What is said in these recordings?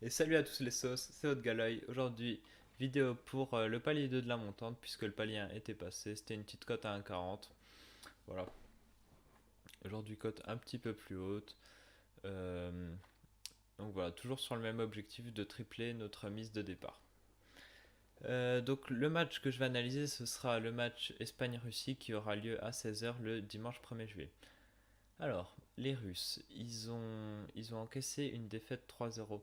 Et salut à tous les sauces, c'est Haute Galoy. Aujourd'hui, vidéo pour le palier 2 de la montante, puisque le palier 1 était passé. C'était une petite cote à 1,40. Voilà. Aujourd'hui, cote un petit peu plus haute. Euh, donc voilà, toujours sur le même objectif de tripler notre mise de départ. Donc le match que je vais analyser, ce sera le match Espagne-Russie qui aura lieu à 16h le dimanche 1er juillet. Alors, les Russes, ils ont encaissé une défaite 3-0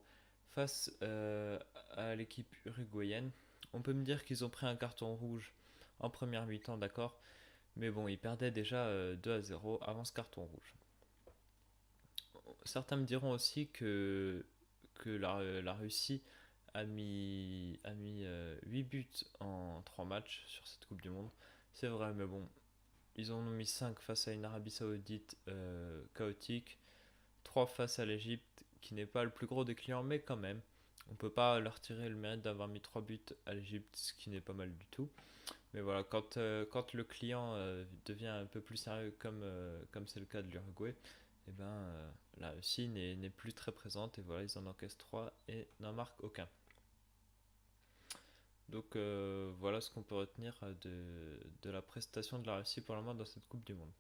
face à l'équipe uruguayenne. On peut me dire qu'ils ont pris un carton rouge en première mi-temps, d'accord, mais bon, ils perdaient déjà 2-0 avant ce carton rouge. Certains me diront aussi que la Russie a mis 8 buts en 3 matchs sur cette Coupe du Monde. C'est vrai, mais bon, ils en ont mis 5 face à une Arabie Saoudite chaotique, 3 face à l'Egypte, qui n'est pas le plus gros des clients, mais quand même, on peut pas leur tirer le mérite d'avoir mis 3 buts à l'Egypte, ce qui n'est pas mal du tout. Mais voilà, quand le client devient un peu plus sérieux, comme c'est le cas de l'Uruguay, et ben, la Russie n'est plus très présente, et voilà, ils en encaissent 3 et n'en marquent aucun. Donc voilà ce qu'on peut retenir de la prestation de la Russie pour le moment dans cette Coupe du Monde.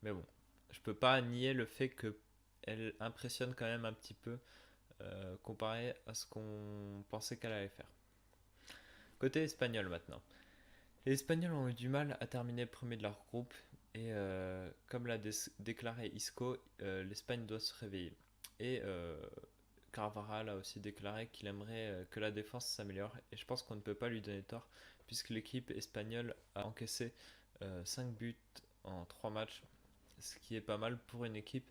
Mais bon, je peux pas nier le fait qu'elle impressionne quand même un petit peu comparé à ce qu'on pensait qu'elle allait faire. Côté espagnol maintenant. Les Espagnols ont eu du mal à terminer premier de leur groupe et comme l'a déclaré Isco, l'Espagne doit se réveiller. Et Carvajal a aussi déclaré qu'il aimerait que la défense s'améliore et je pense qu'on ne peut pas lui donner tort puisque l'équipe espagnole a encaissé 5 buts en 3 matchs, ce qui est pas mal pour une équipe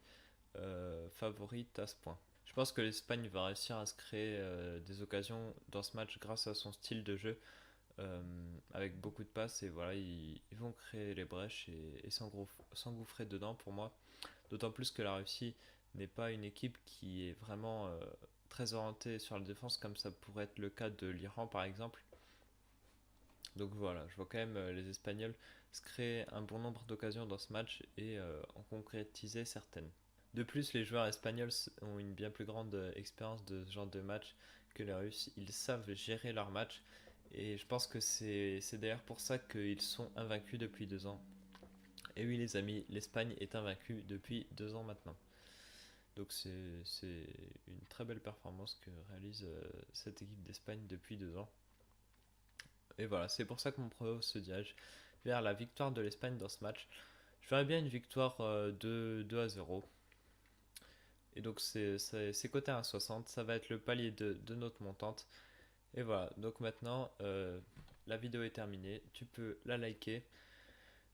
favorite à ce point. Je pense que l'Espagne va réussir à se créer des occasions dans ce match grâce à son style de jeu avec beaucoup de passes et voilà, ils vont créer les brèches et s'engouffrer dedans pour moi. D'autant plus que la Russie n'est pas une équipe qui est vraiment très orientée sur la défense comme ça pourrait être le cas de l'Iran par exemple. Donc voilà, je vois quand même les Espagnols se créer un bon nombre d'occasions dans ce match et en concrétiser certaines. De plus, les joueurs espagnols ont une bien plus grande expérience de ce genre de match que les Russes. Ils savent gérer leur match et je pense que c'est d'ailleurs pour ça qu'ils sont invaincus depuis 2 ans. Et oui les amis, l'Espagne est invaincue depuis 2 ans maintenant. Donc c'est une très belle performance que réalise cette équipe d'Espagne depuis 2 ans. Et voilà, c'est pour ça que mon prono se dirige vers la victoire de l'Espagne dans ce match. Je verrais bien une victoire de 2-0. Et donc c'est coté à 1,60, ça va être le palier de notre montante. Et voilà, donc maintenant la vidéo est terminée, tu peux la liker.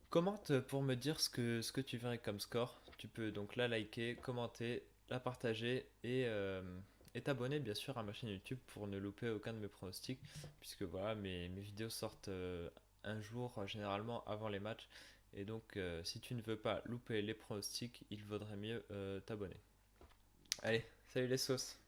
Commente pour me dire ce que tu verrais comme score. Tu peux donc la liker, commenter, la partager et t'abonner bien sûr à ma chaîne YouTube pour ne louper aucun de mes pronostics. Puisque voilà, mes vidéos sortent un jour généralement avant les matchs. Et donc si tu ne veux pas louper les pronostics, il vaudrait mieux t'abonner. Allez, salut les sauces!